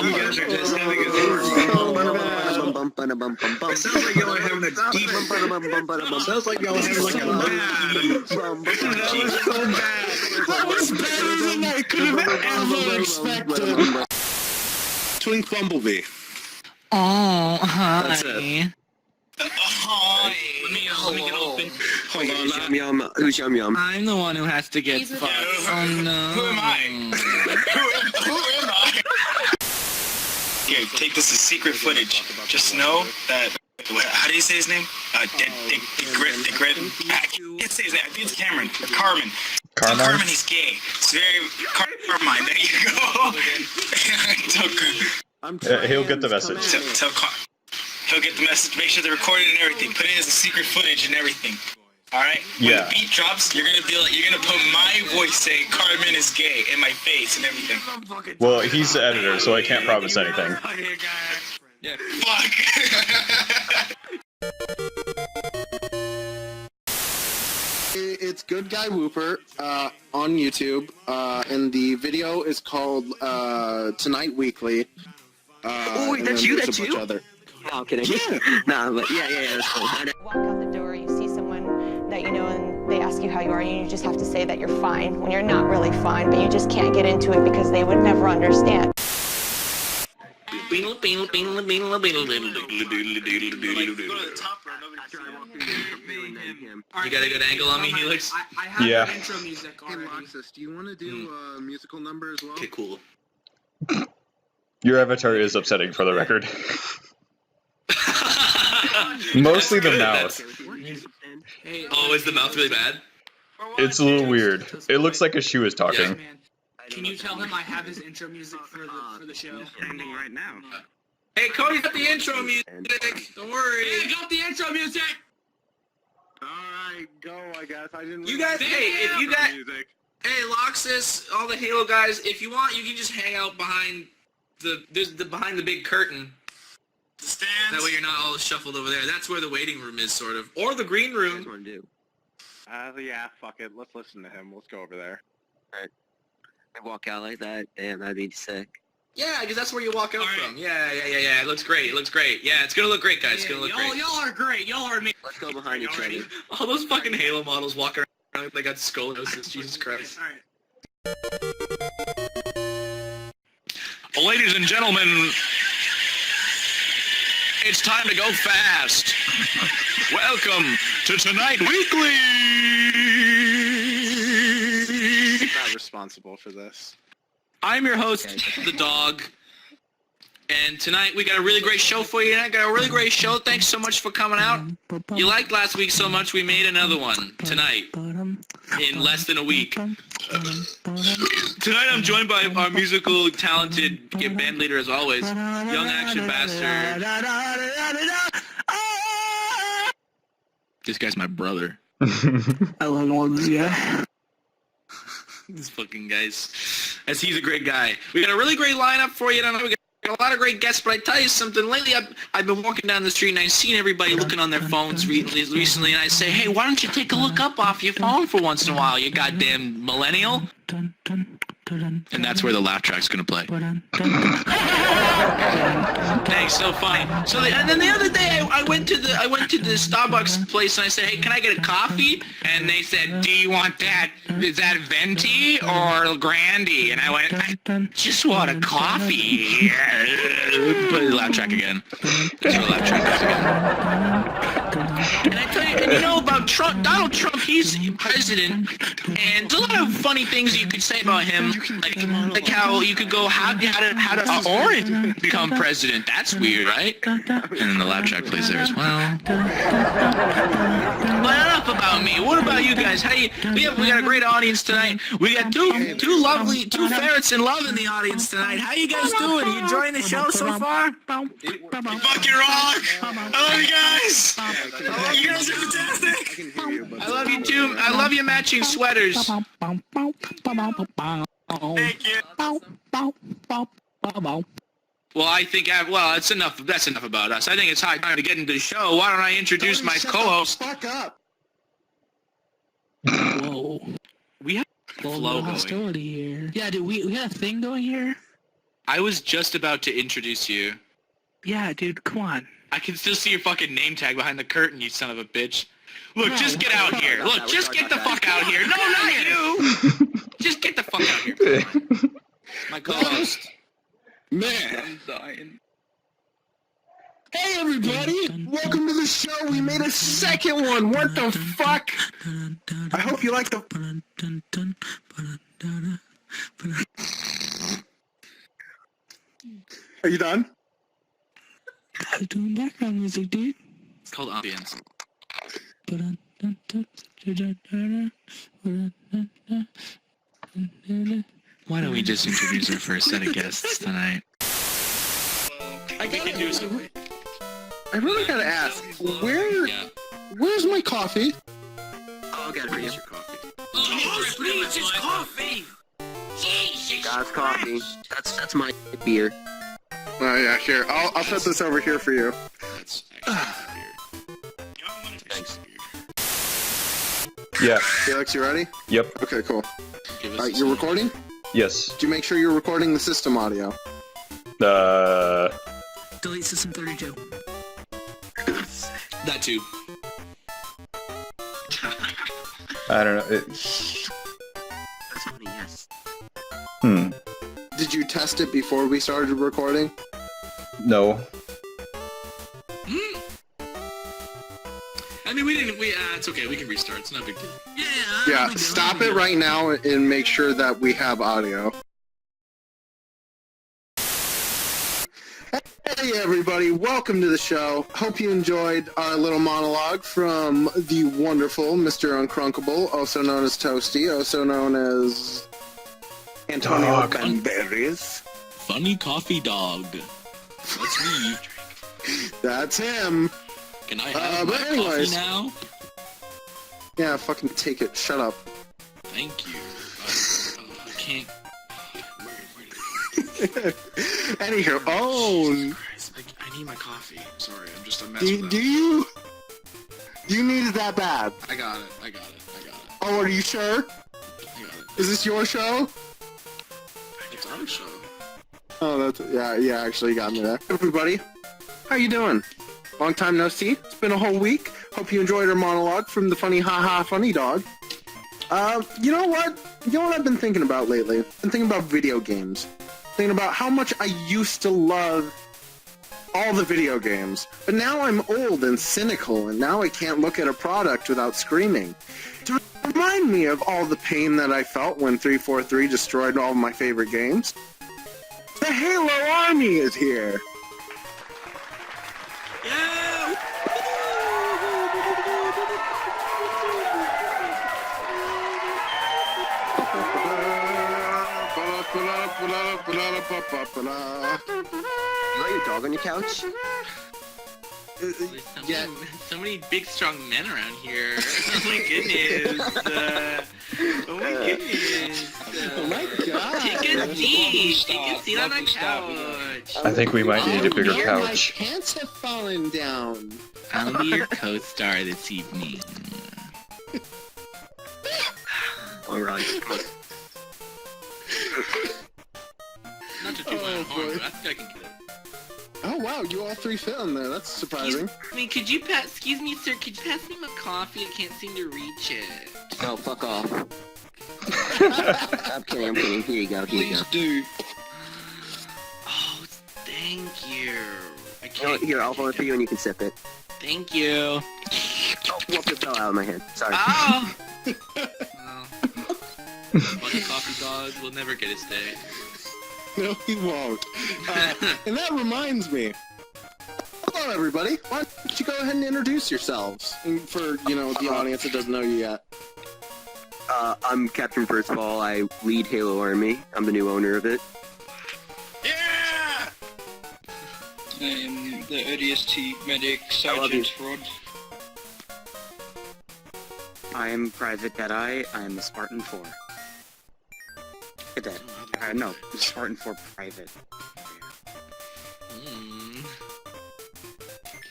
You guys are just having a good It sounds like y'all are having a deep. Sounds like y'all are having like a That was better than I could have ever expected. Twink Bumblebee. Oh, hi. That's it. Hi. Let me get open. Hold on, Yum. Who's Yum? I'm the one who has to get fucked. Oh no. Who am I? Who am I? Here, take this as secret footage. Just know that. How do you say his name? I can't say his name. I think it's Cameron. Carmen. Carmen, he's gay. It's very Carmine. There you go. He'll get the message. He'll get the message. Make sure they're recorded and everything. Put it as a secret footage and everything. All right. When the beat drops, you're gonna put my voice saying Carmen is gay in my face and everything. Well, he's the editor, so I can't promise anything. Yeah. Fuck. It's Good Guy Wooper on YouTube, and the video is called Tonight Weekly. Oh, wait, that's you. That's you. Oh, kidding. Yeah. Nah, but yeah, that's cool. Walk out the door, you see someone that you know, and they ask you how you are, and you just have to say that you're fine when you're not really fine, but you just can't get into it because they would never understand. You got a good angle on me, Helix? I have Yeah. intro music already. Do you want to do a musical number as well? Okay, cool. Your avatar is upsetting for the record. Mostly the mouth. Oh, is the mouth really bad? It's a little weird. It looks like a shoe is talking. Man, can you tell him I have his intro music for the show? Standing right now. Hey, Cody got the intro music. Don't worry. Hey, I got the intro music! Alright, go, I guess. I didn't You guys, hey, if you got, hey, Loxus, all the Halo guys, if you want, you can just hang out behind behind the big curtain. The stands. That way you're not all shuffled over there. That's where the waiting room is, sort of, or the green room. Yeah, fuck it. Let's listen to him. Let's go over there. I walk out like that, damn, that'd be sick. Yeah, because that's where you walk out from. Yeah. It looks great. Yeah, it's gonna look great, guys. It's gonna look great. Y'all are great. Y'all are me. Let's go behind each other. All those fucking Halo models walking around like they got scoliosis. Jesus Christ. Alright. Ladies and gentlemen, it's time to go fast. Welcome to Tonight Weekly. Not responsible for this. I'm your host, the dog, and tonight we got a really great show for you. Tonight got a really great show. Thanks so much for coming out. You liked last week so much, we made another one tonight in less than a week. Tonight I'm joined by our musical talented band leader as always, Young Action Bastard. This guy's my brother. I love this guy. These fucking guys. As he's a great guy. We got a really great lineup for you. I don't know, we got a lot of great guests, but I tell you something, lately I've been walking down the street and I've seen everybody looking on their phones recently, and I say, hey, why don't you take a look up off your phone for once in a while, you goddamn millennial? And that's where the laugh track's gonna play. Thanks, so funny. So and then the other day I went to the Starbucks place and I said, hey, can I get a coffee? And they said, do you want that? Is that venti or brandy? And I went, I just want a coffee. Play the laugh track again. That's where the laugh track goes again. And I tell you, and you know about Trump, Donald Trump, he's president, and there's a lot of funny things you could say about him, like how you could go, how did Orange become president? That's weird, right? And then the laugh track plays there as well. But enough about me. What about you guys? How you? We got a great audience tonight. We got two ferrets in love in the audience tonight. How you guys doing? You enjoying the show so far? You fucking rock! I love you guys! You guys are fantastic! I love you too. I love your matching sweaters. Thank you. Well, I think, that's enough about us. I think it's high time to get into the show. Why don't I introduce my co-host? Fuck up! Whoa. We have flow hostility here. Yeah, dude, we had a thing going here. I was just about to introduce you. Yeah, dude, come on. I can still see your fucking name tag behind the curtain, you son of a bitch. Look, just get out here. Look, just get the fuck out here. No, not you. Just get the fuck out here. My co-host. Man. I'm dying. Hey everybody! Welcome to the show. We made a second one. What the fuck? I hope you like the. Are you done? I'm doing background music, dude. It's called ambience. Why don't we just introduce our first set of guests tonight? We can do something. I really gotta ask, where's my coffee? Oh, I'll get it for you. Your coffee. Please, it's coffee! That's coffee. That's my beer. Oh yeah, here. I'll put this over here for you. That's actually weird. Thanks. Yeah. Felix, you ready? Yep. Okay, cool. Give us Alright, you're recording? Yes. Did you make sure you're recording the system audio? Delete system 32. that too. I don't know. That's funny, yes. Did you test it before we started recording? No. I mean, we didn't. It's okay. We can restart. It's no big deal. Yeah, stop it right now and make sure that we have audio. Hey everybody, welcome to the show. Hope you enjoyed our little monologue from the wonderful Mr. Uncrunkable, also known as Toasty, also known as Antonio Banberries. Funny coffee dog. That's me. That's him. Can I have my anyways. coffee now? Yeah, fucking take it. Shut up. Thank you. I can't. Anywho, I need my coffee. Sorry, I'm just a mess. do you need it that bad? I got it. Oh, are you sure? I got it. Is this your show? It's our show. Oh, yeah, actually you got me there. Everybody, how you doing? Long time no see. It's been a whole week. Hope you enjoyed our monologue from the funny haha funny dog. You know what? You know what I've been thinking about lately? I've been thinking about video games. Thinking about how much I used to love all the video games. But now I'm old and cynical, and now I can't look at a product without screaming. To remind me of all the pain that I felt when 343 destroyed all of my favorite games. The Halo Army is here! You got your dog on your couch? Yeah. So many big, strong men around here. Oh my goodness. Oh my goodness. Oh my god! Take a seat. Take a seat on the couch. I think we might need a bigger couch. My pants have fallen down. I'll be your co-star this evening. Alright. Not to toot my own horn, but I think I can get it. Oh wow, you all three fit in there. That's surprising. Excuse me, sir, could you pass me my coffee? I can't seem to reach it. Oh, fuck off. I'm kidding. Here you go. Please do. Oh, thank you. I Oh, can't. here, I'll hold it for you and you can sip it. Thank you. Oh, whoop, it fell out of my hand. Sorry. Oh! Fucking coffee dog will never get his day. No, he won't. And that reminds me. Hello, everybody. Why don't you go ahead and introduce yourselves? And for, the audience that doesn't know you yet. I'm Captain VRCFall. I lead Halo Army. I'm the new owner of it. Yeah! I am the ODST medic, Sergeant Rod. I am Private Deadeye. I am the Spartan 4. Cadet. No, the Spartan 4 Private.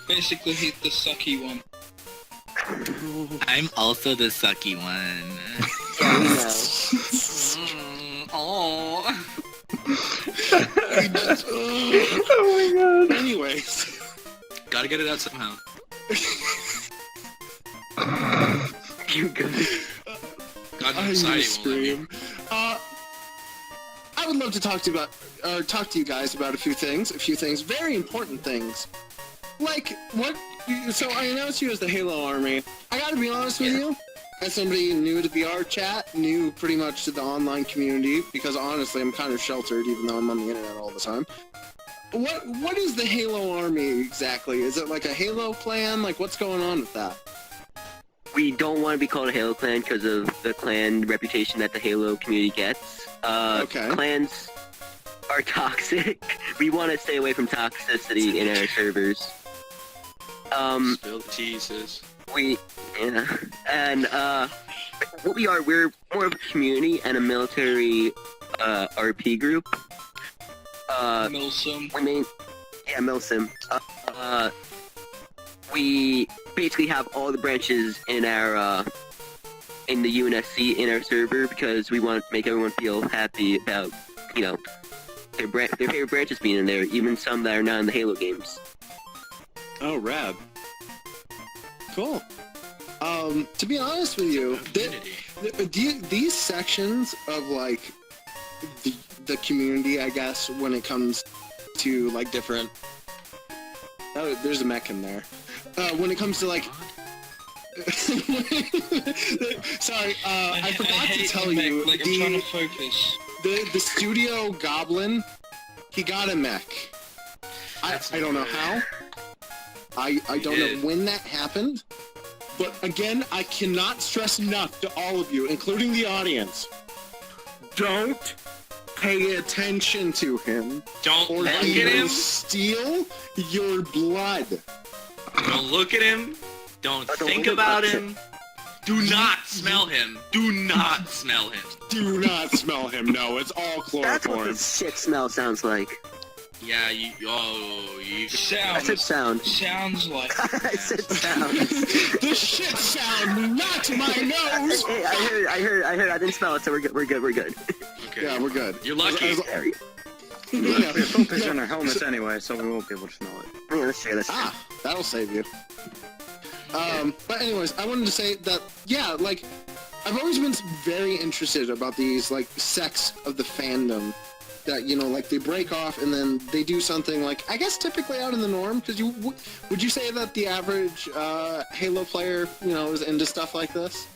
Basically, he's the sucky one. I'm also the sucky one. Yeah, we know. Oh. Oh my god. Anyways. Gotta get it out somehow. You good? God, I society just won't let me. scream. I would love to talk to you guys about a few things, very important things. Like, so I announced you as the Halo Army. I gotta be honest with you, as somebody new to VRChat, new pretty much to the online community, because honestly I'm kind of sheltered even though I'm on the internet all the time. What is the Halo Army exactly? Is it like a Halo clan? Like, what's going on with that? We don't want to be called a Halo clan because of the clan reputation that the Halo community gets. Okay. Clans are toxic. We want to stay away from toxicity in our servers. Spill the tea, sis. And what we are, we're more of a community and a military RP group. Milsim. Milsim. We basically have all the branches in our in the UNSC in our server because we want to make everyone feel happy about, you know, their favorite branches being in there, even some that are not in the Halo games. Oh, rad. Cool. To be honest with you, these sections of, like, the community, I guess, when it comes to, like, different... Oh, there's a mech in there. When it comes to, like... Sorry, I forgot to tell you, I'm trying to focus. The studio goblin, he got a mech. I don't know how. I don't know when that happened. But again, I cannot stress enough to all of you, including the audience. Don't pay attention to him. Don't or look at he him. will steal your blood. Don't look at him. Don't think about him. Do not smell him. Do not smell him. Do not smell him. No, it's all chloroform. That's what this shit smell sounds like. Yeah, you. Sounds. I said sound. Sounds like. I said sound. This shit sound not my nose. Hey, I heard. I didn't smell it, so we're good. Okay. Yeah, we're good. You're lucky. Yeah, We're focused on our helmets anyway, so we won't be able to smell it. Yeah, let's share this. That'll save you. But anyways, I wanted to say that, yeah, like, I've always been very interested about these, like, sects of the fandom that, you know, like, they break off and then they do something, like, I guess typically out of the norm, because would you say that the average Halo player, you know, is into stuff like this?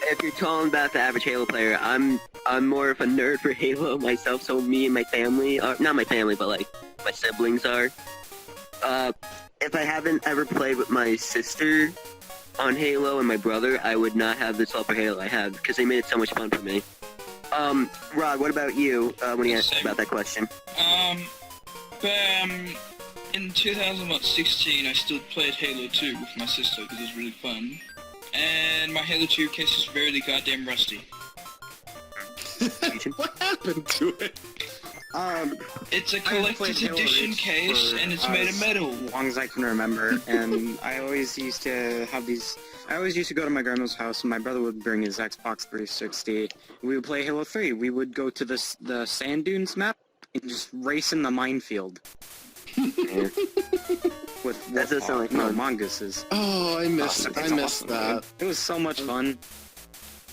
If you're talking about the average Halo player, I'm more of a nerd for Halo myself, so me and my family, not my family, but, like, my siblings are. If I haven't ever played with my sister on Halo and my brother, I would not have this love for Halo I have, because they made it so much fun for me. Rod, what about you, when you asked about that question? In 2016, I still played Halo 2 with my sister, because it was really fun. And my Halo 2 case is very goddamn rusty. What happened to it? It's a collector's edition case, and it's made of metal. As long as I can remember, and I always used to have these... I always used to go to my grandma's house, and my brother would bring his Xbox 360. We would play Halo 3. We would go to the sand dunes map and just race in the minefield. That does sound like fun. Mongooses. Oh, I missed that. It was so much fun.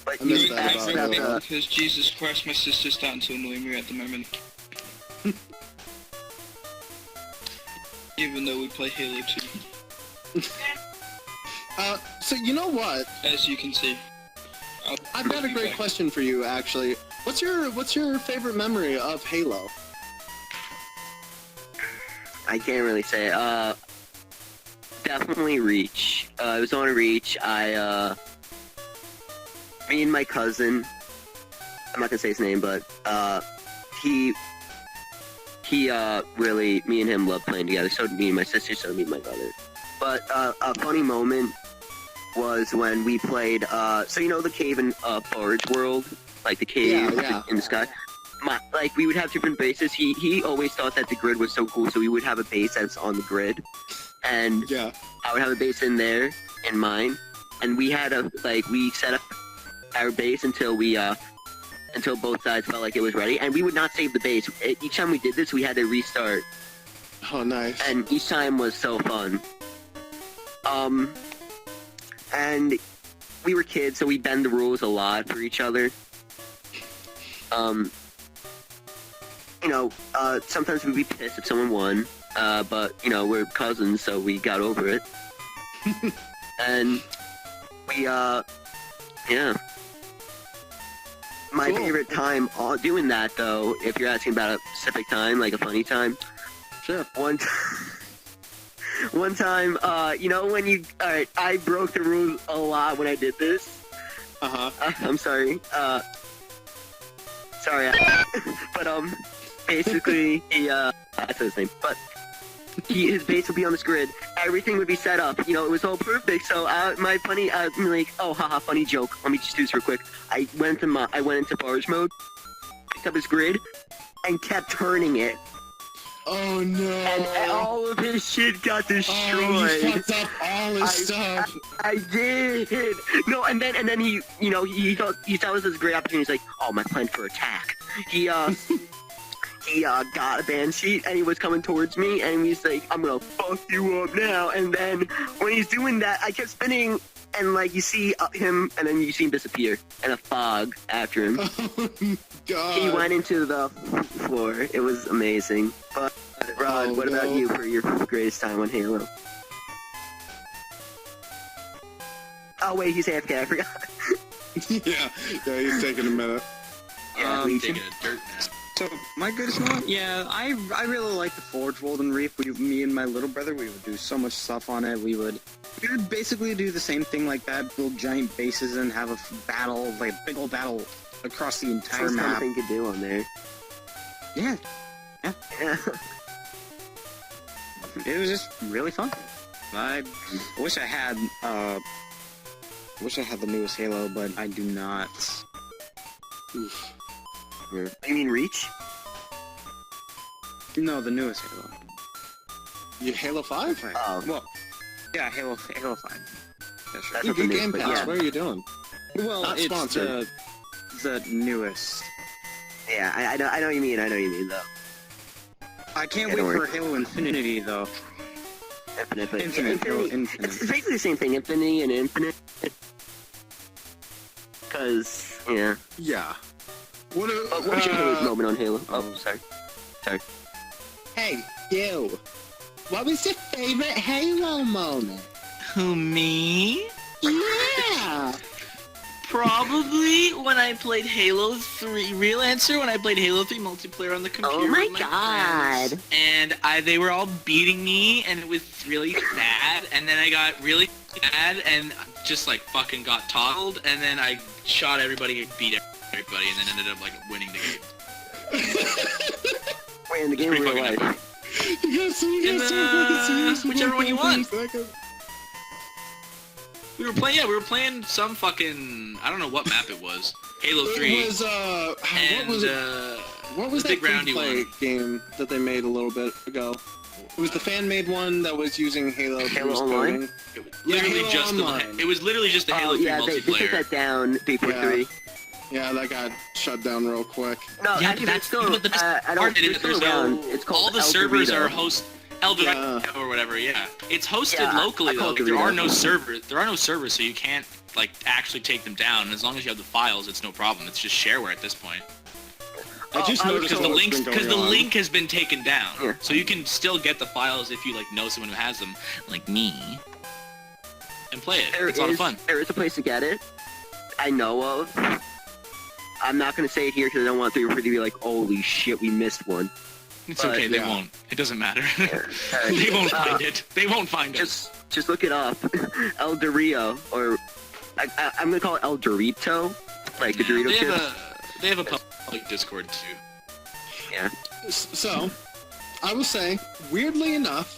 But I missed that about because Jesus Christ, my sister's starting to annoy me at the moment. Even though we play Halo 2. So you know what? As you can see. I've got a great question for you, actually. What's your favorite memory of Halo? I can't really say. Definitely Reach. It was on Reach. Me and my cousin, I'm not gonna say his name, but he really, me and him love playing together. So did me and my sister, so did me and my brother. But a funny moment was when we played, so you know the cave in Forge World? Like the cave in the sky? Like, we would have different bases. He always thought that the grid was so cool, so we would have a base that's on the grid. And I would have a base in there, in mine. And we had we set up our base until we until both sides felt like it was ready, and we would not save the base. Each time we did this, we had to restart. Oh, nice. And each time was so fun. And we were kids, so we bend the rules a lot for each other. You know, sometimes we'd be pissed if someone won, but, you know, we're cousins, so we got over it. And we, yeah. My favorite time doing that, though, if you're asking about a specific time, like a funny time. Sure. One time, you know when you... Alright, I broke the rules a lot when I did this. I'm sorry. Sorry. But, basically, he, that's his name, but... his base would be on this grid. Everything would be set up. You know, it was all perfect. So my funny, I'm like, oh, haha, funny joke. Let me just do this real quick. I went into barge mode, picked up his grid, and kept turning it. Oh no! And all of his shit got destroyed. Oh, you fucked up all his stuff. I did. No, and then he, you know, he thought it was this great opportunity. He's like, oh, my plan for attack. He got a band sheet, and he was coming towards me, and he's like, I'm gonna fuck you up now. And then, when he's doing that, I kept spinning, and, like, you see him, and then you see him disappear, and a fog after him. Oh, God. He went into the floor. It was amazing. But, Rod, what about you for your greatest time on Halo? Oh, wait, he's AFK, I forgot. yeah, he's taking a minute. Yeah, taking a dirt nap. So, my greatest one? Yeah, I really like the Forge Golden Reef. Me and my little brother, we would do so much stuff on it. We would basically do the same thing like that, build giant bases and have a battle, like a big old battle across the entire That's map. something you could do on there. Yeah. Yeah. It was just really fun. I wish I had the newest Halo, but I do not. Oof. You mean Reach? No, the newest Halo. You Halo 5? Oh. Well, yeah, Halo 5. Yeah, sure. That's You what the get new- Game but Pass. yeah. What are you doing? Well, Not it's sponsored. the newest. Yeah, I know what you mean. I know what you mean, though. I can't Yeah, wait don't for worry. Halo Infinity, though. Infinite. Halo Infinite. It's basically the same thing, Infinity and Infinite. Because, yeah. Yeah. What What's your favorite moment on Halo? Oh, sorry. Hey, you. What was your favorite Halo moment? Who, me? Yeah! Probably when I played Halo 3. Real answer, when I played Halo 3 multiplayer on the computer. Oh my with God. friends. And they were all beating me, and it was really sad. And then I got really mad, and just like fucking got toggled. And then I shot everybody and beat everybody, and then ended up like winning the game. Wait, in the game Pretty real fucking life. Whichever one you want. We were playing some fucking, I don't know what map it was. Halo 3. It was, what was the that big roundy free-play one. game that they made a little bit ago? It was the fan-made one that was using Halo 3's Online? coding. It was literally Halo just Online. it was literally just the Halo 3 yeah, they took multiplayer. that down, 343. Yeah, that got shut down real quick. No, Yeah, actually, but it's still, but the best I don't, part is it's still there's around. no, It's called all the El servers Dorito. are host El Dorito or whatever. Yeah, it's hosted Yeah, locally I though. call it There are Dorito. no servers. There are no servers, so you can't like actually take them down. And as long as you have the files, it's no problem. It's just shareware at this point. I just noticed Because the what's links, been because going the on. link has been taken down, Yeah. so you can still get the files if you like know someone who has them, like me, and play it. It's a lot of fun. There is a place to get it. I know of. I'm not gonna say it here because I don't want 343 to be like, holy shit, we missed one. It's okay. They yeah. won't. It doesn't matter. Alright. They won't find it. They won't find it. Just look it up. El Dorito, or I'm gonna call it El Dorito, like the Dorito chips. They have a public Discord too. Yeah. So, I will say, weirdly enough,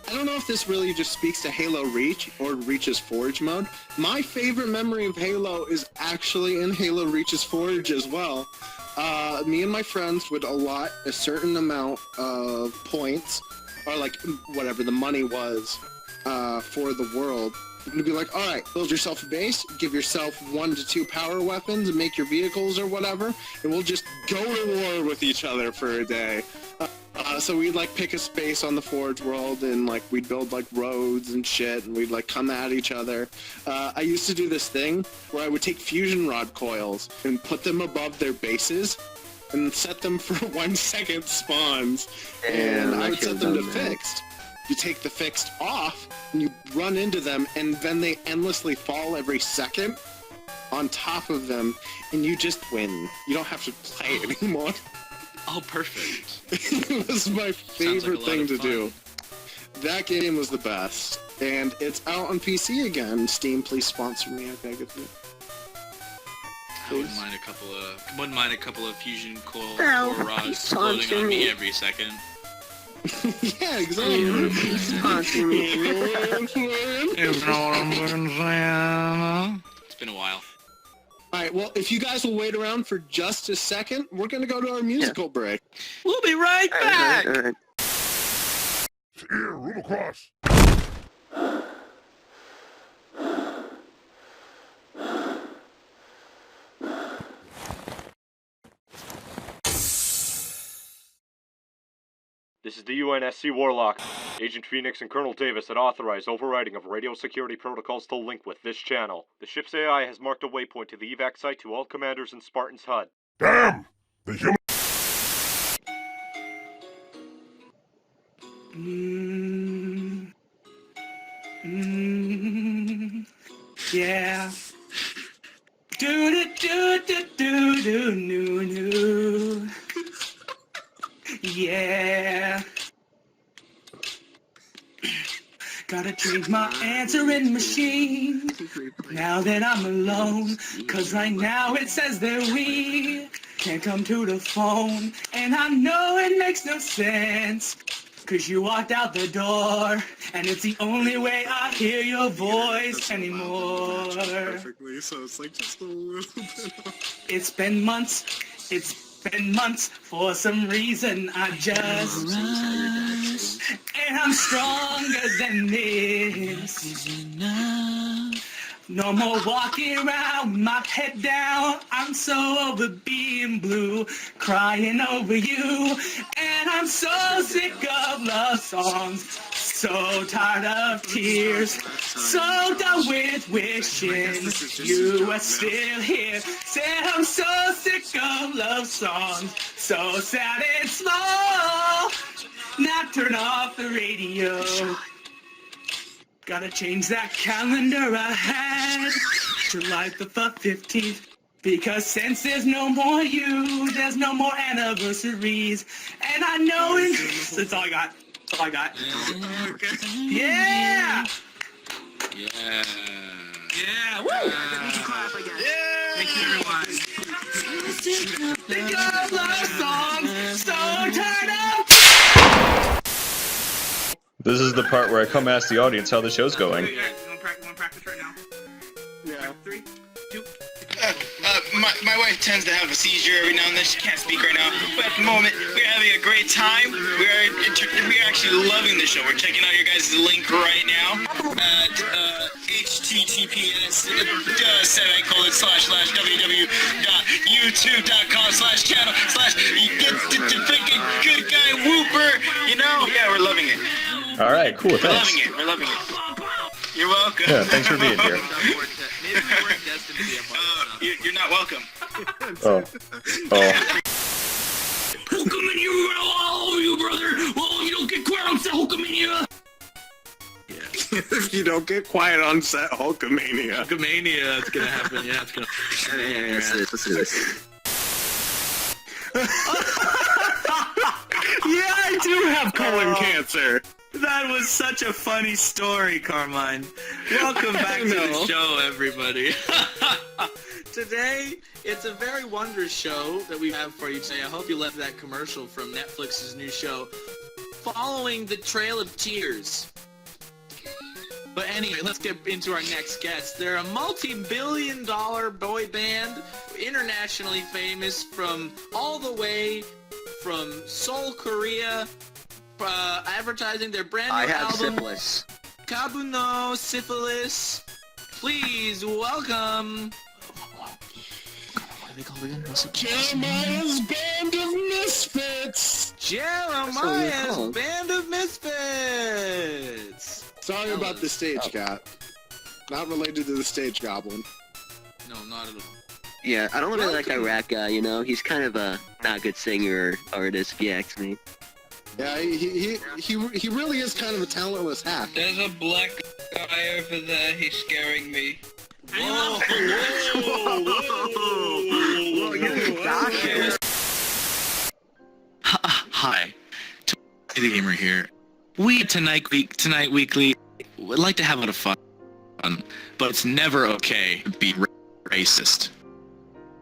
I don't know if this really just speaks to Halo Reach or Reach's Forge mode. My favorite memory of Halo is actually in Halo Reach's Forge as well. Me and my friends would allot a certain amount of points, or like whatever the money was, for the world, I'm gonna be like, all right, build yourself a base, give yourself 1 to 2 power weapons, and make your vehicles or whatever, and we'll just go to war with each other for a day. So we'd like pick a space on the Forge world, and like we'd build like roads and shit, and we'd like come at each other. I used to do this thing where I would take fusion rod coils and put them above their bases, and set them for 1 second spawns, and I would set them to fixed. You take the fixed off, and you run into them, and then they endlessly fall every second on top of them, and you just win. You don't have to play anymore. Oh, perfect. It was my favorite thing to do. That game was the best, and it's out on PC again. Steam, please sponsor me, I beg of you. I wouldn't mind a couple of fusion coil Well, rods sponsor exploding on me me. every second. Yeah, exactly. Sponsor me. You know what I'm saying? It's been a while. Alright, well, if you guys will wait around for just a second, we're gonna go to our musical break. We'll be right back! Alright. Here, room across. This is the UNSC Warlock. Agent Phoenix and Colonel Davis had authorized overriding of radio security protocols to link with this channel. The ship's AI has marked a waypoint to the evac site to all commanders in Spartan's HUD. Damn! The human... Yeah. Do do do do do do no no. Yeah. Gotta change my answering machine now that I'm alone, 'cause right now it says that we can't come to the phone, and I know it makes no sense, 'cause you walked out the door, and it's the only way I hear your voice anymore. Perfectly, so it's like just a little bit It's been months, for some reason I just rise, and I'm stronger than this. No more walking around with my head down. I'm so over being blue, crying over you, and I'm so sick of love songs, so tired of tears, so done with wishing you were still here. Said I'm so sick of love songs, so sad and slow. Now turn off the radio. Gotta change that calendar I had, July the 15th, because since there's no more you, there's no more anniversaries, and I know that's all I got. That's all I got. Yeah! Yeah. Yeah! Woo! Yeah! Thank you, everyone. Think of love songs, so tired of... This is the part where I come ask the audience how the show's going. You wanna practice right now? Yeah. 3, 2... My wife tends to have a seizure every now and then. She can't speak right now. But at the moment, we're having a great time. We're actually loving the show. We're checking out your guys' link right now at https://www.youtube.com/channel/get-the-freaking-good guy Wooper. You know? Yeah, we're loving it. All right, cool. We're Thanks. loving it. We're loving it. You're welcome. Yeah, thanks for being here. You're not welcome. Oh. Hulkamania, all of you, brother! Oh, you don't get quiet on set, Hulkamania! If you don't get quiet on set, Hulkamania. Hulkamania, it's gonna happen, yeah, it's gonna... Yeah, let's do this. Yeah, I do have colon cancer. That was such a funny story, Carmine. Welcome back to the show, everybody. Today, it's a very wondrous show that we have for you today. I hope you left that commercial from Netflix's new show, Following the Trail of Tears. But anyway, let's get into our next guest. They're a multi-billion-dollar boy band, internationally famous from all the way from Seoul, Korea, advertising their brand new album. Syphilis. Kabuno Syphilis. Please welcome. What are they called again? Jeremiah's Band of Misfits! Jeremiah's Band of Misfits! Sorry about the stage cat. Not related to the stage goblin. No, not at all. Yeah, I don't really like that rat guy, you know? He's kind of a not good singer or artist, if you ask me. Yeah, he really is kind of a talentless hack. There's a black guy over there, he's scaring me. Whoa! Hi, Toasty the Gamer here. We Tonight Weekly would like to have a lot of fun, but it's never okay to be racist.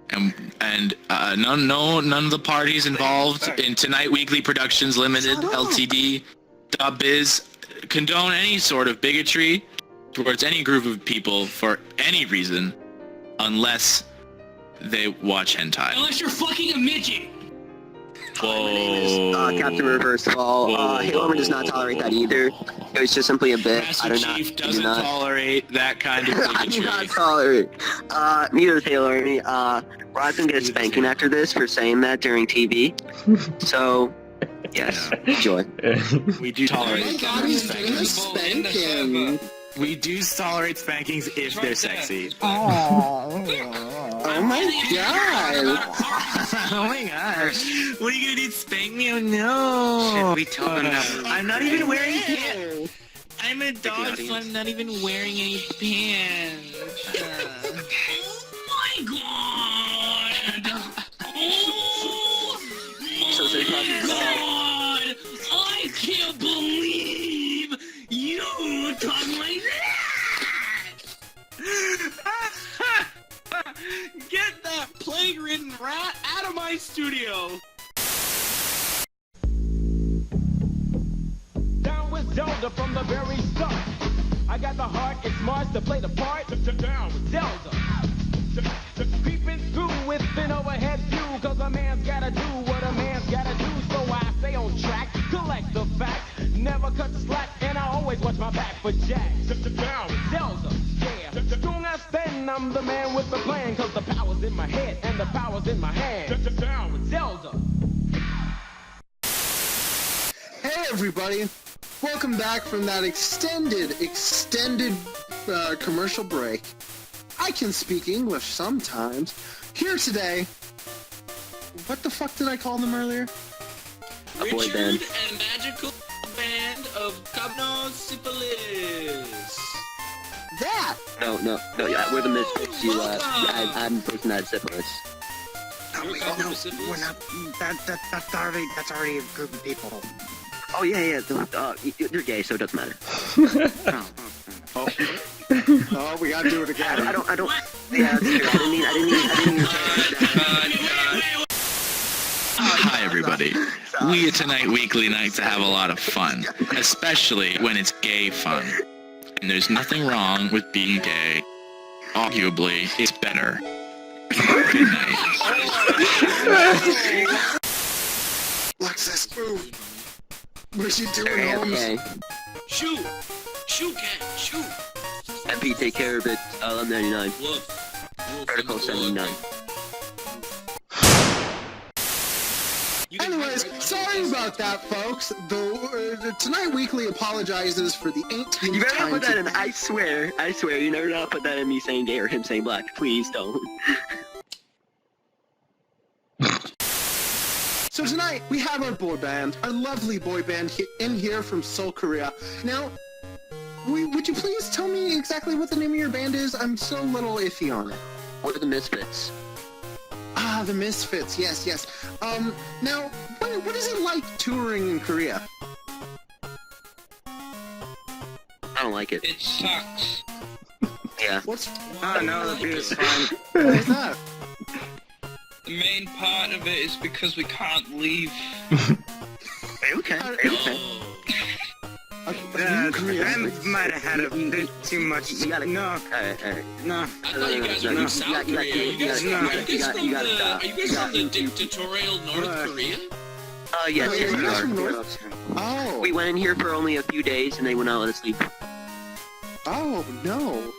And none of the parties involved in Tonight Weekly Productions Limited Ltd. .biz condone any sort of bigotry towards any group of people for any reason, unless they watch hentai. Unless you're fucking a midget. My name is Captain ReversedFall. Halo does not tolerate that either. It was just simply a bit. Master Chief doesn't tolerate that kind of I do bigotry. not tolerate. Neither does Halo Army. Rod's gonna get a spanking after this for saying that during TV. So, yes, enjoy. We do tolerate Oh my God, he's doing a spanking. We do tolerate spankings if they're sexy. Oh my god! Oh my gosh. What are you gonna do? Spank me? Oh no! I'm not even wearing pants. I'm a dog, so I'm not even wearing any pants. Oh my god! Oh my god! I can't believe you talk like that! Get that plague-ridden rat out of my studio! Down with Zelda from the very start. I got the heart, it's Mars to play the part. Down with Zelda. Creeping through with an overhead view, cause a man's gotta do what a man's gotta do. So I stay on track, collect the facts, never cut the slack, and I always watch my back for Jack. Down with Zelda, yeah. Strong I stand, I'm the man with the plan, cause the power's in my head and the power's in my hand. Down with Zelda. Hey everybody! Welcome back from that extended commercial break. I can speak English sometimes. Here today... What the fuck did I call them earlier? Richard and magical band of Kabuno Syphilis. That! No, yeah, we're the Misfits. I'm the person that had syphilis. We're not. That's already a group of people. Oh yeah. You're gay, so it doesn't matter. Oh, we gotta do it again. I don't. Yeah, that's true. I didn't mean. Hi everybody. We at Tonight Weekly like to have a lot of fun, especially when it's gay fun. And there's nothing wrong with being gay. Arguably, it's better. Good night. Lexus, move. What's she doing, Holmes? Okay. Shoot, cat, shoot. MP, take care of it. 1199. Look. Article 79. Anyways, sorry about that, folks. Tonight Weekly apologizes for the 18th You better not time put that in. I swear, you never not put that in me saying gay or him saying black. Please don't. So tonight, we have our boy band, our lovely boy band in here from Seoul, Korea. Now, would you please tell me exactly what the name of your band is? I'm so a little iffy on it. What are the Misfits? Ah, the Misfits, yes. Now, what is it like touring in Korea? I don't like it. It sucks. Yeah. Oh no, the beat is fine. What is that? The main part of it is because we can't leave. Okay. I might have had a bit too much. No. Alright. No. I thought you guys were from South Korea. Are you guys from the dictatorial North Korea? Yes, Oh, yes, you we guys are. from North? Oh. We went in here for only a few days and they would not let us leave. Oh, no.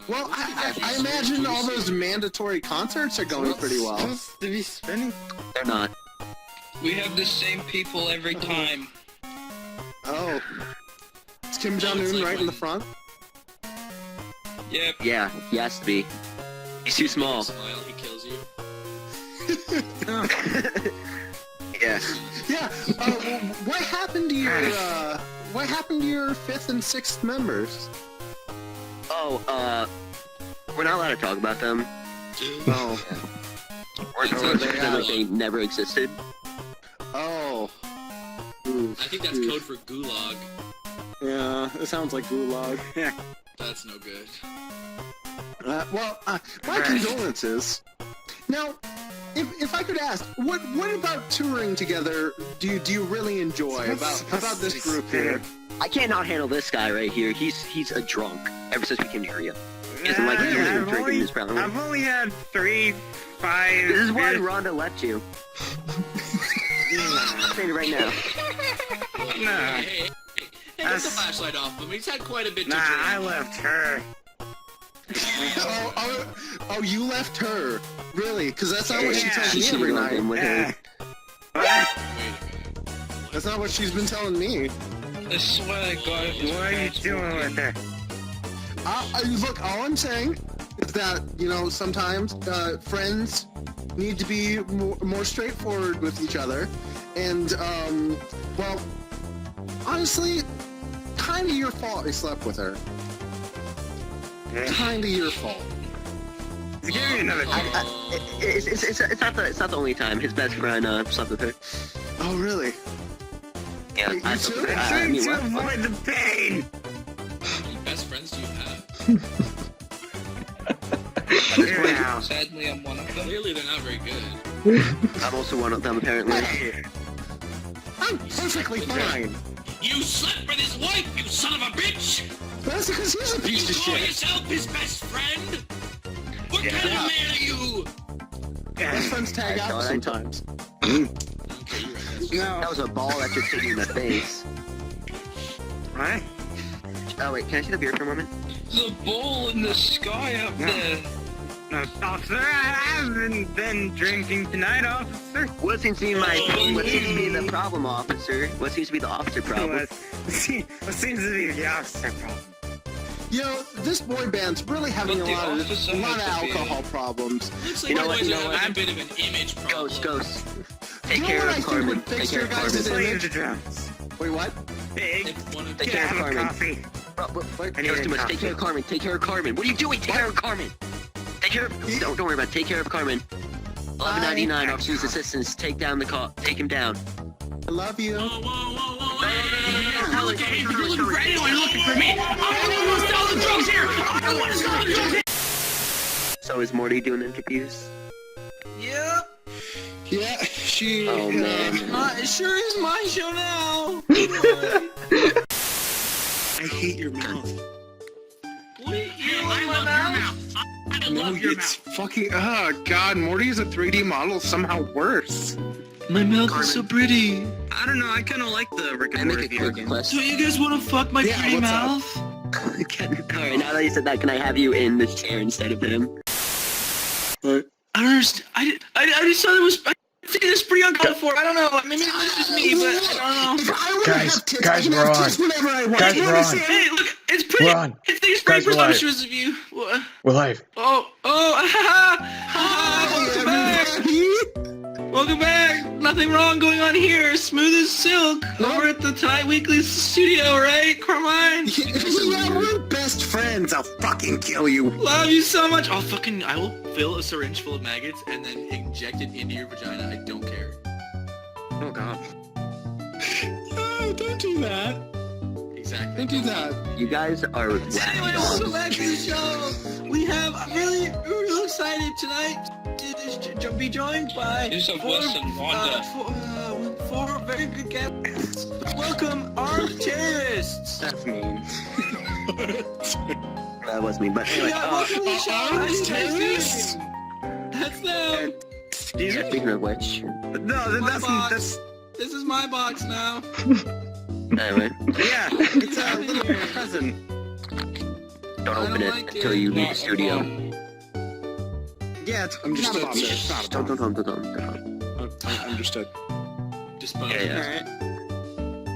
Well, I imagine all those mandatory concerts are going pretty well. Supposed to be spinning? They're not. We have the same people every time. Oh. Is Kim Jong-un right in the front? Yep. Yeah, he has to be. He's too small. Smile, he kills you. Yeah. Yeah. What happened to your what happened to your 5th and 6th members? Oh, we're not allowed to talk about them. Oh. We're like they never existed. Oh. I think that's code for gulag. Yeah, it sounds like gulag. Yeah. That's no good. My condolences. Now, if I could ask, what about touring together do you really enjoy about this group here? I cannot handle this guy right here. He's a drunk ever since we came to Korea. He doesn't like eating and drinking his brown. I've only had 3, 5... This is why Rhonda left you. I'm saying it right now. Hey, get the flashlight off him. He's had quite a bit to drink. I left her. Oh, you left her? Really? Because that's not what she tells me every night. That's not what she's been telling me. I swear to God. What are you doing with her? Look, all I'm saying is that, sometimes friends need to be more straightforward with each other. And, well, honestly, kind of your fault I slept with her. Kind of your fault. Give me another time. It's not the only time his best friend slept with her. Oh, really? Yeah, you too? I mean, to avoid the pain! How many best friends do you have? Sadly, I'm one of them. Clearly, they're not very good. I'm also one of them, apparently. I'm perfectly fine. You slept with his wife, you son of a bitch! That's because he's a piece of You call shit. yourself his best friend? What kind of man are you? Best friends tag out sometimes. That was a ball that just hit you in the face. What? Oh wait, can I see the beer for a moment? The ball in the sky up there. No, officer, I haven't been drinking tonight, officer. What seems to be the problem, officer? What seems to be the officer problem? What seems to be the officer problem? This boy band's really having a lot of alcohol problems. Looks like you know what? A bit of an image problem. Ghost. Take care of Carmen. Take care of Carmen. Wait, what? Take care of Carmen. Coffee. I know too much. Take care of Carmen. Take care of Carmen. What are you doing? Take care of Carmen. Take care of... Don't worry about it. Take care of Carmen. 1199, officer's assistance. Take down the call. Take him down. I love you. Whoa. Look at me. If you're looking for anyone looking for me, I'm the one who's selling the drugs here. I'm the one who's selling the drugs here. So is Morty doing interviews? Yep. Yeah, she... Oh, man. It sure is my show now. I hate your mouth. I love your mouth. I love your it's mouth. fucking... Oh, God, Morty is a 3D model somehow worse. My mouth is so pretty. I don't know, I kind of like the Rick and Morty video game. So you guys want to fuck my pretty mouth? Alright, now that you said that, can I have you in this chair instead of him? I don't understand. I just thought it was... I think it's pretty uncalled for. I don't know. Maybe it's just me, but I don't know. Guys, we're on. Guys, we're on. Hey, look, it's pretty. We're on. It's pretty presumptuous of you. What? We're live. Welcome back. Nothing wrong going on here. Smooth as silk. Over at the Tonight Weekly studio, right, Carmine? Yeah, we're best friends. I'll fucking kill you. Love you so much. I will fill a syringe full of maggots and then inject it into your vagina. I don't care. Oh, God. Oh, don't do that. Exactly. Don't do that. You guys are... Anyway, welcome back to the show. I'm really excited tonight to be joined by four very good guests. Welcome, armed terrorists. That's mean. That was me, but anyway. Welcome to the show. How you guys doing? That's them. Speaking of which... No, that's... This is my box now. Anyway. Yeah, it's a little present. Don't open it until you leave the studio. Yeah, I'm just not a bomb. It's not a bomb. Don't. Understood. Yeah.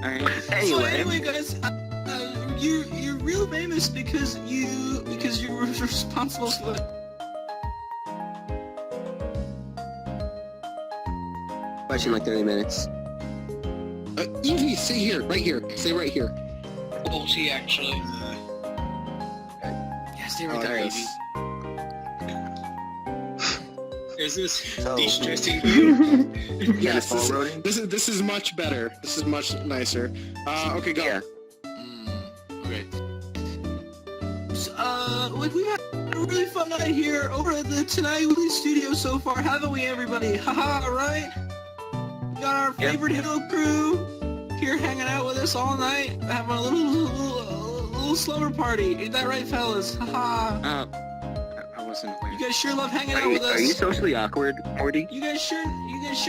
Alright. So anyway, guys, you're real famous because you were responsible for. Question like 30 minutes. Evie, stay here, right here. Stay right here. Ulti, actually. Yeah, stay right there, Evie. Is this So- de-stressing? Yes, this is much better. This is much nicer. Okay, go. Yeah. Okay. So, we've had a really fun night here over at the Tonight Weekly Studio so far, haven't we, everybody? Haha, right? We got our favorite Halo crew here hanging out with us all night, having a little slumber party. Ain't that right, fellas? Haha. I wasn't aware. You guys sure love hanging out with us. Are you socially awkward, Morty? You guys sure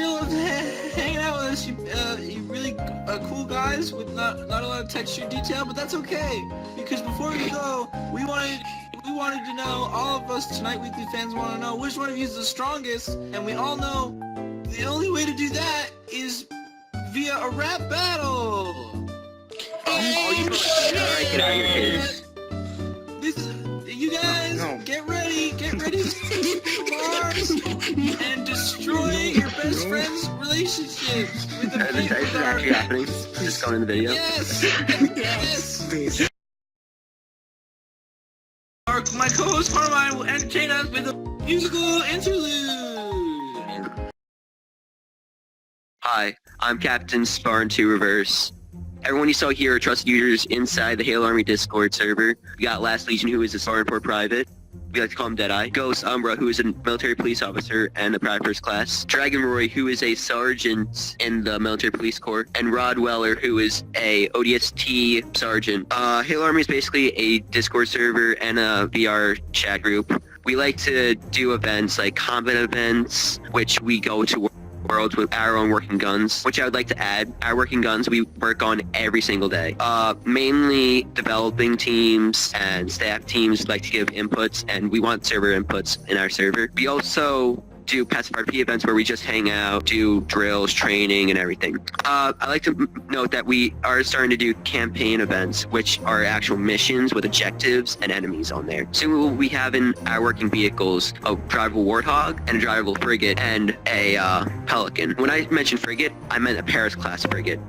love hanging out with us. You really cool guys with not a lot of texture detail, but that's okay because before we go, we wanted to know, all of us Tonight Weekly fans want to know which one of you is the strongest, and we all know the only way to do that is via a rap battle. Alright, get out of here, kids. You guys, get ready to Mars and destroy your best friend's relationships with the Is this actually happening? Is this going in the video? Yes! My co-host Carmine will entertain us with a musical interlude. Hi, I'm Captain Sparn 2 Reverse. Everyone you saw here are trusted users inside the Halo Army Discord server. We got Last Legion, who is a Sparn 4 private. We like to call him Deadeye. Ghost Umbra, who is a military police officer and a private first class. Dragon Roy, who is a sergeant in the military police corps. And Rod Weller, who is a ODST sergeant. Halo Army is basically a Discord server and a VR chat group. We like to do events like combat events, which we go to worlds with our own working guns, which I would like to add. Our working guns we work on every single day. Mainly developing teams and staff teams like to give inputs, and we want server inputs in our server. We also do passive RP events where we just hang out, do drills, training, and everything. I like to note that we are starting to do campaign events, which are actual missions with objectives and enemies on there. Soon we'll be having our working vehicles, a drivable Warthog and a drivable frigate and a Pelican. When I mentioned frigate, I meant a Paris class frigate.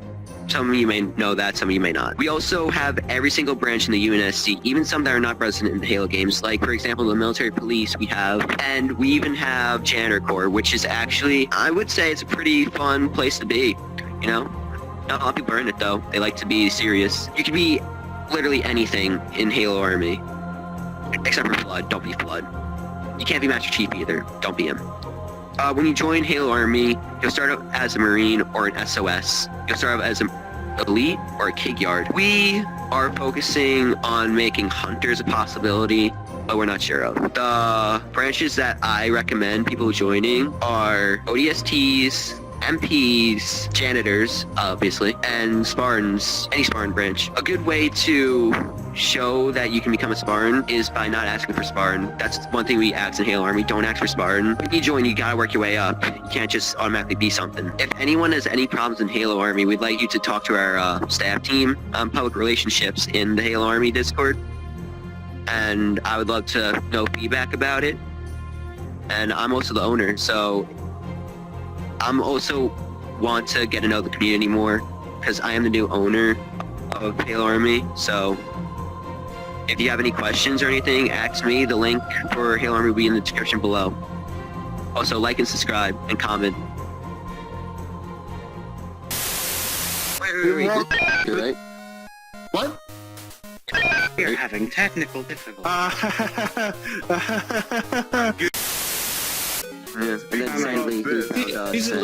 Some of you may know that, some of you may not. We also have every single branch in the UNSC, even some that are not present in the Halo games, like, for example, the military police we have, and we even have Janitor Corps, which is actually, I would say it's a pretty fun place to be, you know? Not a lot of people are in it, though. They like to be serious. You can be literally anything in Halo Army, except for Flood. Don't be Flood. You can't be Master Chief either. Don't be him. When you join Halo Army, you'll start out as a Marine or an SOS. You'll start out as an Elite or a Kig Yard. We are focusing on making Hunters a possibility, but we're not sure of. The branches that I recommend people joining are ODSTs, MPs, janitors, obviously, and Spartans, any Spartan branch. A good way to show that you can become a Spartan is by not asking for Spartan. That's one thing we ask in Halo Army, don't ask for Spartan. When you join, you gotta work your way up. You can't just automatically be something. If anyone has any problems in Halo Army, we'd like you to talk to our staff team, public relationships in the Halo Army Discord. And I would love to know feedback about it. And I'm also the owner, so I'm also want to get to know the community more because I am the new owner of Halo Army. So if you have any questions or anything, ask me. The link for Halo Army will be in the description below. Also, like and subscribe and comment. Wait. You're right. What? We're having technical difficulties. Yeah, and then sadly, He's a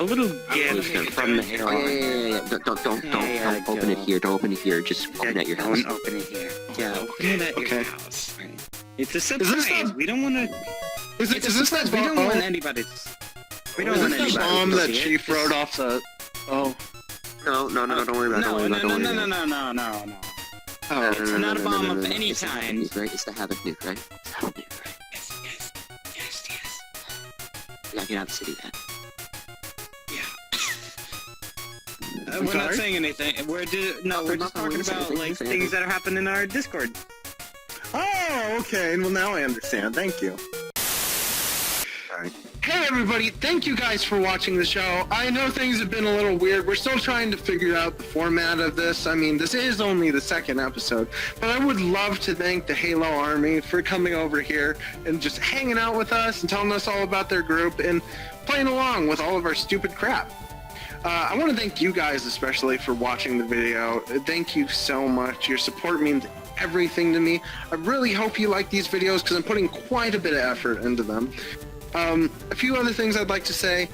little gift from the Halo Army. Yeah. Don't open it here. Don't open it here. Just open it at your house. Don't open it here. Yeah, open it at your house. It's a surprise. We don't want to. Is this that bomb? We don't want anybody. We don't want anybody. Bomb that Chief wrote off the. Oh. No. Don't worry about it. No. Oh, It's not a bomb of any kind. Right? It's the havoc nuke, right? It's the havoc nuke, right? Yes. We gotta get out of the city, man. We're not saying anything. We're just talking about like things that happen in our Discord. Oh, okay. Well, now I understand. Thank you. Hey everybody, thank you guys for watching the show. I know things have been a little weird. We're still trying to figure out the format of this. I mean, this is only the second episode, but I would love to thank the Halo Army for coming over here and just hanging out with us and telling us all about their group and playing along with all of our stupid crap. I want to thank you guys especially for watching the video. Thank you so much. Your support means everything to me. I really hope you like these videos because I'm putting quite a bit of effort into them. A few other things I'd like to say.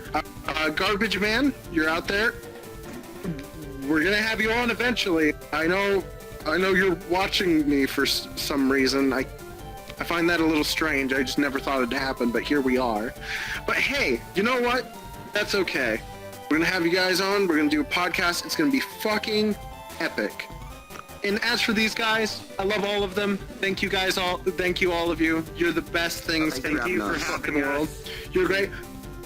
Garbage Man, you're out there. We're gonna have you on eventually. I know you're watching me for some reason. I find that a little strange. I just never thought it'd happen, but here we are. But hey, you know what? That's okay. We're gonna have you guys on. We're gonna do a podcast. It's gonna be fucking epic. And as for these guys, I love all of them. Thank you guys all. Thank you all of you. You're the best things. Thank you for fucking world. You're great.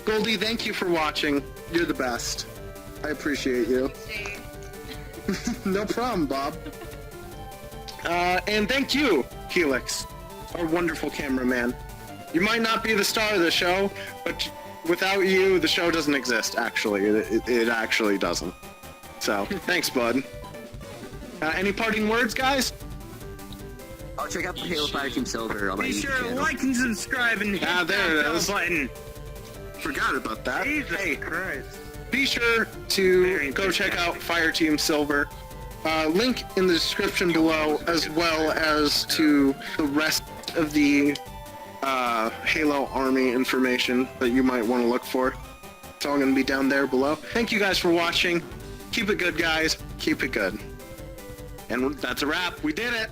Goldie, thank you for watching. You're the best. I appreciate you. No problem, Bob. And thank you, Helix, our wonderful cameraman. You might not be the star of the show, but without you, the show doesn't exist, actually. It actually doesn't. So, thanks, bud. Any parting words, guys? Oh, check out the Halo Fireteam Silver on my Be YouTube sure to channel. like and subscribe and hit there that it bell is. button. Forgot about that. Jesus Christ. Be sure to go check out Fireteam Silver. Link in the description below, as well as to the rest of the Halo Army information that you might want to look for. It's all going to be down there below. Thank you guys for watching. Keep it good, guys. Keep it good. And that's a wrap. We did it.